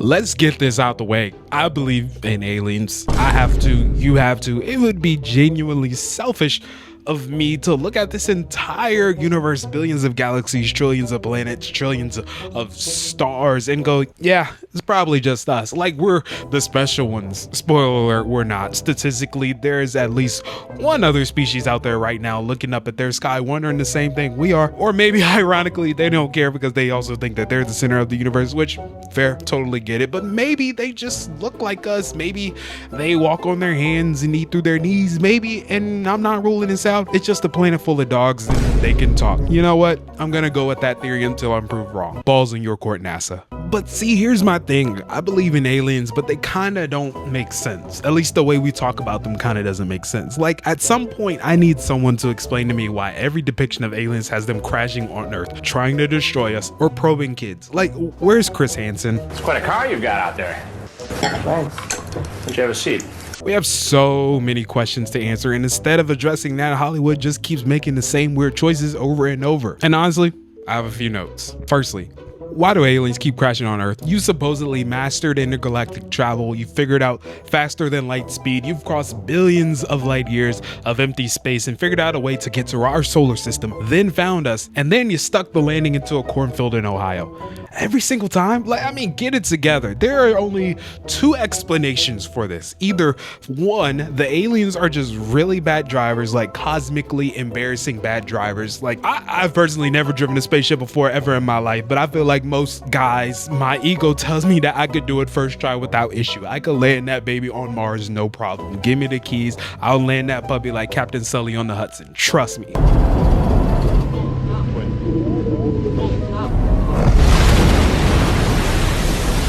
let's get this out the way. I believe in aliens. I have to, you have to. It would be genuinely selfish of me to look at this entire universe, billions of galaxies, trillions of planets, trillions of stars, and go, yeah, it's probably just us. Like, we're the special ones. Spoiler alert, we're not. Statistically, there's at least one other species out there right now looking up at their sky, wondering the same thing we are. Or maybe ironically, they don't care because they also think that they're the center of the universe, which, fair, totally get it. But maybe they just look like us. Maybe they walk on their hands and eat through their knees. Maybe, and I'm not ruling this out, it's just a planet full of dogs and they can talk. You know what? I'm gonna go with that theory until I'm proved wrong. Balls in your court, NASA. But see, here's my thing. I believe in aliens, but they kind of don't make sense. At least the way we talk about them kind of doesn't make sense. Like, at some point, I need someone to explain to me why every depiction of aliens has them crashing on Earth, trying to destroy us, or probing kids. Like, where's Chris Hansen? It's quite a car you've got out there. Thanks. Would you have a seat? We have so many questions to answer, and instead of addressing that, Hollywood just keeps making the same weird choices over and over. And honestly, I have a few notes. Firstly, why do aliens keep crashing on Earth? You supposedly mastered intergalactic travel. You figured out faster than light speed. You've crossed billions of light years of empty space and figured out a way to get to our solar system, then found us, and then you stuck the landing into a cornfield in Ohio. Every single time? Like, I mean, get it together. There are only two explanations for this. Either one, the aliens are just really bad drivers, like cosmically embarrassing bad drivers. Like, I've personally never driven a spaceship before ever in my life, but I feel like most guys, my ego tells me that I could do it first try without issue. I could land that baby on Mars, no problem. Give me the keys. I'll land that puppy like Captain Sully on the Hudson. Trust me.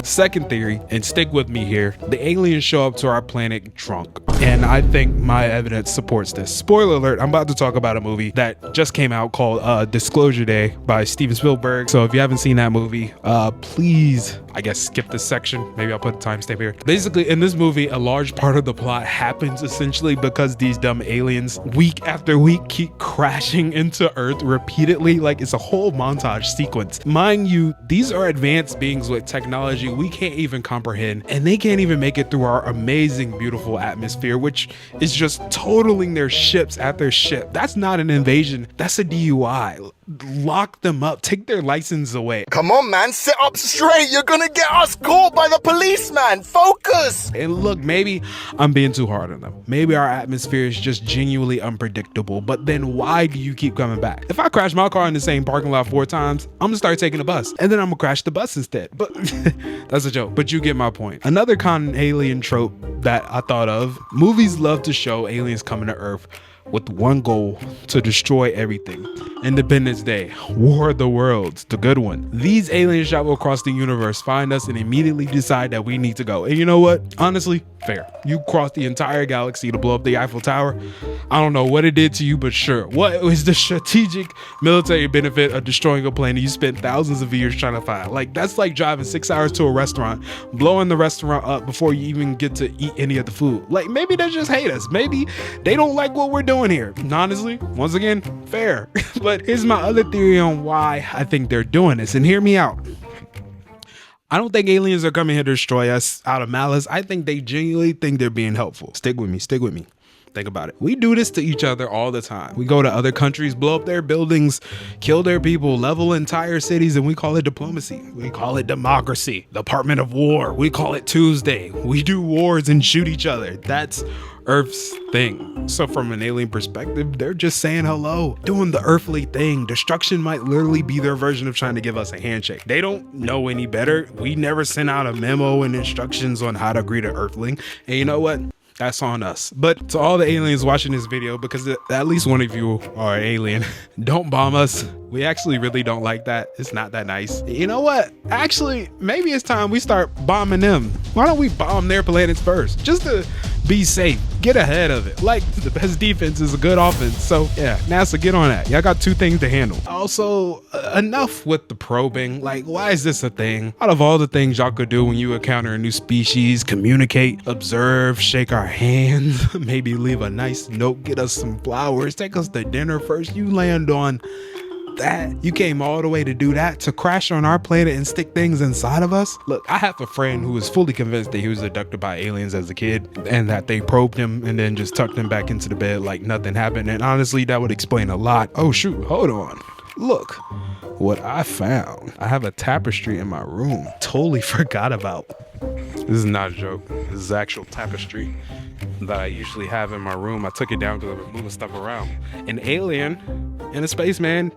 Second theory, and stick with me here, the aliens show up to our planet drunk. And I think my evidence supports this. Spoiler alert, I'm about to talk about a movie that just came out called Disclosure Day by Steven Spielberg. So if you haven't seen that movie, please, I guess, skip this section. Maybe I'll put a timestamp here. Basically, in this movie, a large part of the plot happens essentially because these dumb aliens, week after week, keep crashing into Earth repeatedly. Like, it's a whole montage sequence. Mind you, these are advanced beings with technology we can't even comprehend, and they can't even make it through our amazing, beautiful atmosphere, which is just totaling their ships at their ship. That's not an invasion, that's a DUI. Lock them up, take their license away. Come on, man, sit up straight. You're gonna get us caught by the police, man. Focus. And look, maybe I'm being too hard on them. Maybe our atmosphere is just genuinely unpredictable, but then why do you keep coming back? If I crash my car in the same parking lot 4 times, I'm gonna start taking a bus, and then I'm gonna crash the bus instead. But that's a joke, but you get my point. Another common alien trope that I thought of, movies love to show aliens coming to Earth with one goal: to destroy everything. Independence Day, War of the Worlds, the good one. These aliens travel across the universe, find us, and immediately decide that we need to go. And you know what? Honestly, fair. You crossed the entire galaxy to blow up the Eiffel Tower. I don't know what it did to you, but sure. What was the strategic military benefit of destroying a planet you spent thousands of years trying to find? Like, that's like driving 6 hours to a restaurant, blowing the restaurant up before you even get to eat any of the food. Like, maybe they just hate us. Maybe they don't like what we're doing here. And honestly, once again, fair. But here's my other theory on why I think they're doing this, and hear me out. I don't think aliens are coming here to destroy us out of malice. I think they genuinely think they're being helpful. Stick with me, stick with me. Think about it. We do this to each other all the time. We go to other countries, blow up their buildings, kill their people, level entire cities, and we call it diplomacy. We call it democracy. Department of War. We call it Tuesday. We do wars and shoot each other. That's Earth's thing. So from an alien perspective, they're just saying hello, doing the earthly thing. Destruction might literally be their version of trying to give us a handshake. They don't know any better. We never sent out a memo and instructions on how to greet an earthling. And you know what? That's on us. But to all the aliens watching this video, because at least one of you are an alien, don't bomb us. We actually really don't like that. It's not that nice. You know what? Actually, maybe it's time we start bombing them. Why don't we bomb their planets first? Just to be safe. Get ahead of it. Like, the best defense is a good offense. So yeah, NASA, get on that. Y'all got 2 things to handle. Also, enough with the probing. Like, why is this a thing? Out of all the things y'all could do when you encounter a new species, communicate, observe, shake our hands, maybe leave a nice note, get us some flowers, take us to dinner first, you land on that? You came all the way to do that, to crash on our planet and stick things inside of us? Look, I have a friend who was fully convinced that he was abducted by aliens as a kid and that they probed him and then just tucked him back into the bed like nothing happened. And honestly, that would explain a lot. Oh shoot, hold on. Look what I found. I have a tapestry in my room. Totally forgot about. This is not a joke. This is actual tapestry that I usually have in my room. I took it down because I was moving stuff around. An alien and a spaceman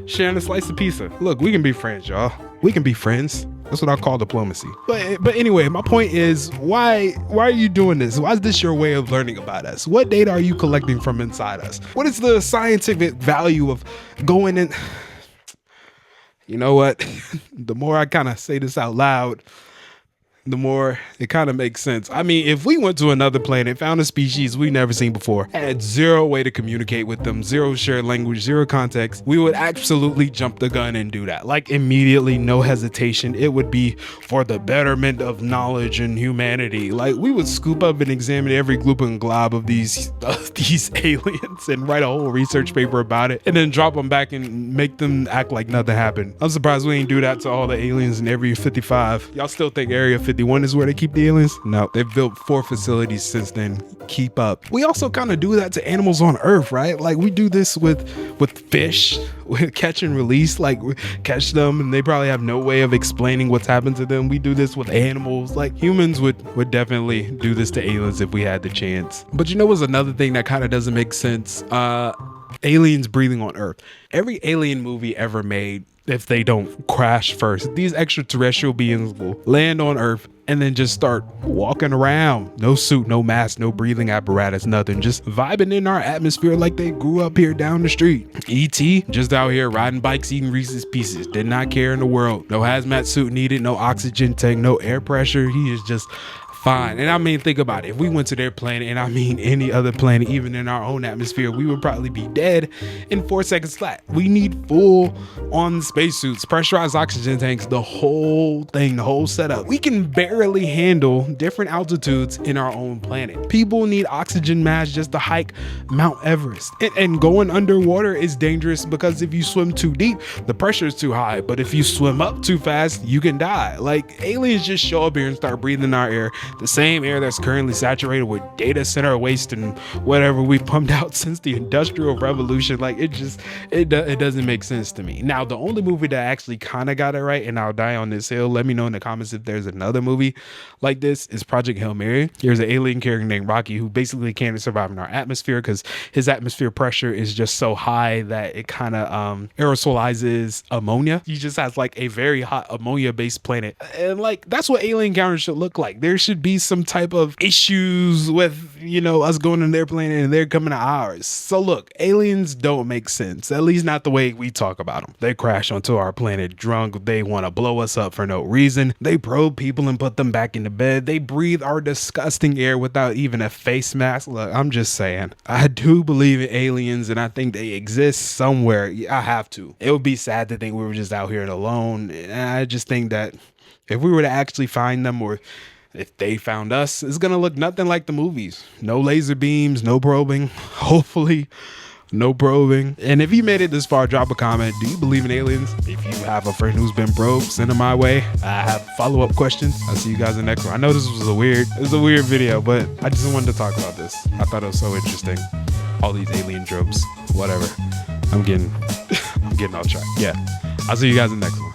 sharing a slice of pizza. Look, we can be friends, y'all. We can be friends. That's what I call diplomacy. But anyway, my point is, why are you doing this? Why is this your way of learning about us? What data are you collecting from inside us? What is the scientific value of going in? You know what? The more I kind of say this out loud, the more it kind of makes sense. I mean, if we went to another planet, found a species we've never seen before, had zero way to communicate with them, zero shared language, zero context, we would absolutely jump the gun and do that. Like immediately, no hesitation. It would be for the betterment of knowledge and humanity. Like we would scoop up and examine every gloop and glob of these aliens and write a whole research paper about it and then drop them back and make them act like nothing happened. I'm surprised we ain't do that to all the aliens in Area 55. Y'all still think Area 51 is where they keep the aliens? No, they've built 4 facilities since then. Keep up. We also kind of do that to animals on Earth, right? Like we do this with fish, with catch and release. Like we catch them and they probably have no way of explaining what's happened to them. We do this with animals. Like humans would definitely do this to aliens if we had the chance. But you know what's another thing that kind of doesn't make sense? Aliens breathing on Earth. Every alien movie ever made, if they don't crash first, these extraterrestrial beings will land on Earth and then just start walking around. No suit, no mask, no breathing apparatus, nothing. Just vibing in our atmosphere like they grew up here down the street. E.T. just out here riding bikes, eating Reese's Pieces. Did not care in the world. No hazmat suit needed, no oxygen tank, no air pressure. He is just fine. And I mean, think about it. If we went to their planet, and I mean any other planet, even in our own atmosphere, we would probably be dead in 4 seconds flat. We need full on spacesuits, pressurized oxygen tanks, the whole thing, the whole setup. We can barely handle different altitudes in our own planet. People need oxygen masks just to hike Mount Everest. And going underwater is dangerous because if you swim too deep, the pressure is too high. But if you swim up too fast, you can die. Like aliens just show up here and start breathing our air. The same air that's currently saturated with data center waste and whatever we pumped out since the Industrial Revolution. Like it doesn't make sense to me. Now, the only movie that actually kind of got it right, and I'll die on this hill, let me know in the comments if there's another movie like this, is Project Hail Mary. There's an alien character named Rocky who basically can't survive in our atmosphere because his atmosphere pressure is just so high that it kind of aerosolizes ammonia. He just has like a very hot ammonia based planet. And like, that's what alien encounters should look like. There should be some type of issues with, you know, us going to their planet and they're coming to ours. So look, aliens don't make sense, at least not the way we talk about them. They crash onto our planet drunk. They want to blow us up for no reason. They probe people and put them back into bed. They breathe our disgusting air without even a face mask. Look, I'm just saying, I do believe in aliens and I think they exist somewhere. I have to. It would be sad to think we were just out here alone. And I just think that if we were to actually find them, or if they found us, it's gonna look nothing like the movies. No laser beams, no probing. Hopefully, no probing. And if you made it this far, drop a comment. Do you believe in aliens? If you have a friend who's been probed, send them my way. I have follow-up questions. I'll see you guys in the next one. I know this was a weird video, but I just wanted to talk about this. I thought it was so interesting. All these alien tropes, whatever. I'm getting off track. Yeah, I'll see you guys in the next one.